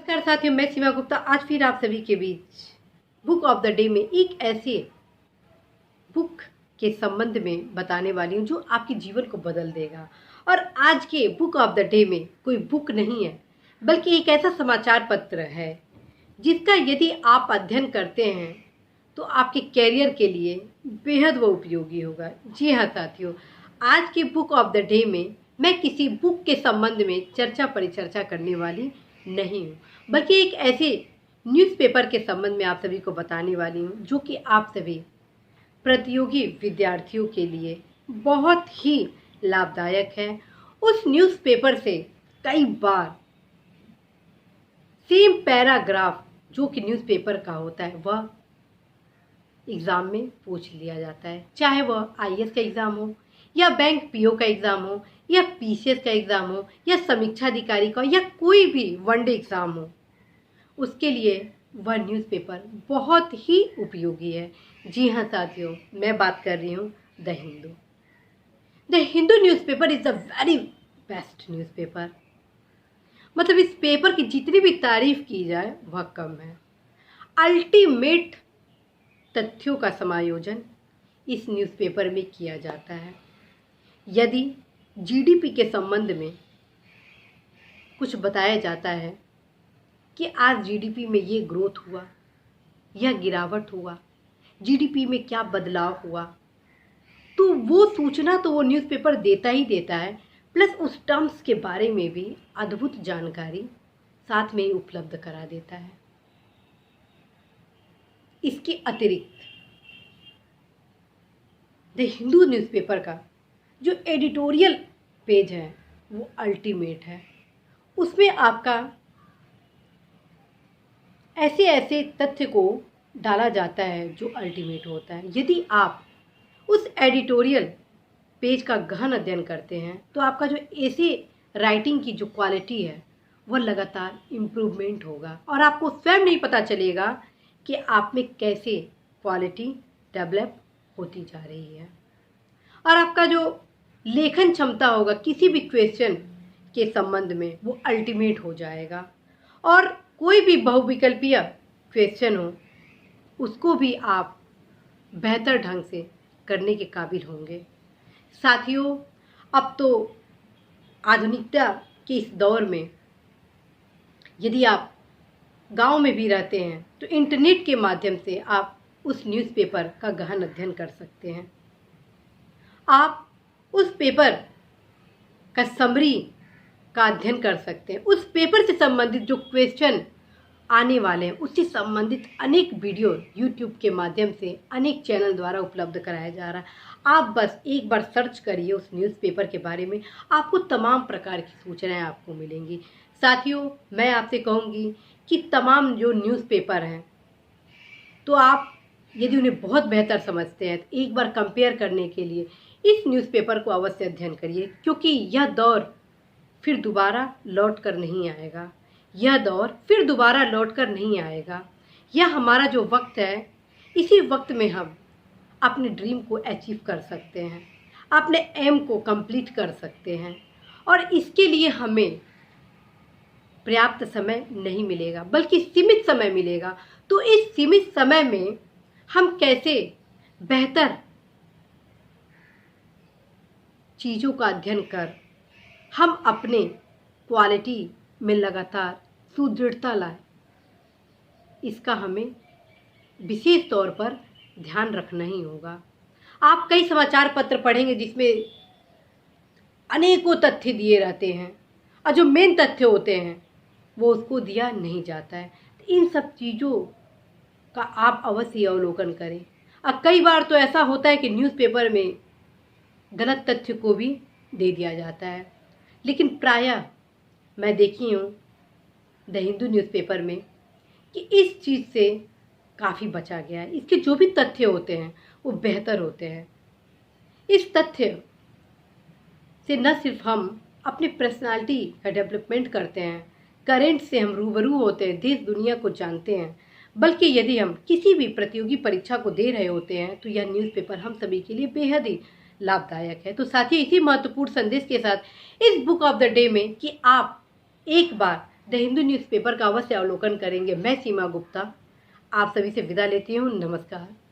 नमस्कार साथियों, मैं सीमा गुप्ता आज फिर आप सभी के बीच बुक ऑफ द डे में एक ऐसे बुक के संबंध में बताने वाली हूँ जो आपके जीवन को बदल देगा। और आज के बुक ऑफ द डे में कोई बुक नहीं है बल्कि एक ऐसा समाचार पत्र है जिसका यदि आप अध्ययन करते हैं तो आपके कैरियर के लिए बेहद वो उपयोगी होगा। जी हाँ साथियों, आज के बुक ऑफ द डे में मैं किसी बुक के संबंध में चर्चा परिचर्चा करने वाली नहीं हूँ, बल्कि एक ऐसे न्यूज़पेपर के संबंध में आप सभी को बताने वाली हूँ जो कि आप सभी प्रतियोगी विद्यार्थियों के लिए बहुत ही लाभदायक है। उस न्यूज़पेपर से कई बार सेम पैराग्राफ जो कि न्यूज़पेपर का होता है वह एग्ज़ाम में पूछ लिया जाता है, चाहे वह आईएएस का एग्ज़ाम हो या बैंक पीओ का एग्ज़ाम हो या पीसीएस का एग्ज़ाम हो या समीक्षा अधिकारी का या कोई भी वनडे एग्ज़ाम हो, उसके लिए वह न्यूज़पेपर बहुत ही उपयोगी है। जी हाँ साथियों, मैं बात कर रही हूँ the Hindu. The Hindu newspaper is the very best newspaper. मतलब इस पेपर की जितनी भी तारीफ की जाए वह कम है। अल्टीमेट तथ्यों का समायोजन इस न्यूज़पेपर में किया जाता है। यदि जीडीपी के संबंध में कुछ बताया जाता है कि आज जीडीपी में ये ग्रोथ हुआ या गिरावट हुआ, जीडीपी में क्या बदलाव हुआ, तो वो सूचना तो वो न्यूज़पेपर देता ही देता है, प्लस उस टर्म्स के बारे में भी अद्भुत जानकारी साथ में ही उपलब्ध करा देता है। इसके अतिरिक्त द हिंदू न्यूज़पेपर का जो एडिटोरियल पेज है वो अल्टीमेट है। उसमें आपका ऐसे ऐसे तथ्य को डाला जाता है जो अल्टीमेट होता है। यदि आप उस एडिटोरियल पेज का गहन अध्ययन करते हैं तो आपका जो ऐसे राइटिंग की जो क्वालिटी है वह लगातार इम्प्रूवमेंट होगा और आपको स्वयं नहीं पता चलेगा कि आप में कैसे क्वालिटी डेवलप होती जा रही है। और आपका जो लेखन क्षमता होगा किसी भी क्वेश्चन के संबंध में वो अल्टीमेट हो जाएगा और कोई भी बहुविकल्पीय क्वेश्चन हो उसको भी आप बेहतर ढंग से करने के काबिल होंगे। साथियों, अब तो आधुनिकता के इस दौर में यदि आप गांव में भी रहते हैं तो इंटरनेट के माध्यम से आप उस न्यूज़पेपर का गहन अध्ययन कर सकते हैं। आप उस पेपर का समरी का अध्ययन कर सकते हैं। उस पेपर से संबंधित जो क्वेश्चन आने वाले हैं उससे संबंधित अनेक वीडियो यूट्यूब के माध्यम से अनेक चैनल द्वारा उपलब्ध कराया जा रहा है। आप बस एक बार सर्च करिए उस न्यूज़पेपर के बारे में, आपको तमाम प्रकार की सूचनाएं आपको मिलेंगी। साथियों, मैं आपसे कहूँगी कि तमाम जो न्यूज़पेपर हैं तो आप यदि उन्हें बहुत बेहतर समझते हैं तो एक बार कंपेयर करने के लिए इस न्यूज़पेपर को अवश्य अध्ययन करिए, क्योंकि यह दौर फिर दोबारा लौट कर नहीं आएगा। यह दौर फिर दोबारा लौट कर नहीं आएगा। यह हमारा जो वक्त है, इसी वक्त में हम अपने ड्रीम को अचीव कर सकते हैं, अपने एम को कंप्लीट कर सकते हैं। और इसके लिए हमें पर्याप्त समय नहीं मिलेगा बल्कि सीमित समय मिलेगा। तो इस सीमित समय में हम कैसे बेहतर चीज़ों का अध्ययन कर हम अपने क्वालिटी में लगातार सुदृढ़ता लाए, इसका हमें विशेष तौर पर ध्यान रखना ही होगा। आप कई समाचार पत्र पढ़ेंगे जिसमें अनेकों तथ्य दिए रहते हैं और जो मेन तथ्य होते हैं वो उसको दिया नहीं जाता है। तो इन सब चीज़ों का आप अवश्य अवलोकन करें। और कई बार तो ऐसा होता है कि न्यूज़पेपर में गलत तथ्य को भी दे दिया जाता है, लेकिन प्रायः मैं देखी हूँ द हिंदू न्यूज़पेपर में कि इस चीज़ से काफ़ी बचा गया है। इसके जो भी तथ्य होते हैं वो बेहतर होते हैं। इस तथ्य से न सिर्फ हम अपनी पर्सनालिटी का डेवलपमेंट करते हैं, करेंट से हम रूबरू होते हैं, देश दुनिया को जानते हैं, बल्कि यदि हम किसी भी प्रतियोगी परीक्षा को दे रहे होते हैं तो यह न्यूज़पेपर हम सभी के लिए बेहद ही लाभदायक है। तो साथियों, इसी महत्वपूर्ण संदेश के साथ इस बुक ऑफ द डे में कि आप एक बार द हिंदू न्यूज़पेपर का अवश्य अवलोकन करेंगे। मैं सीमा गुप्ता आप सभी से विदा लेती हूँ। नमस्कार।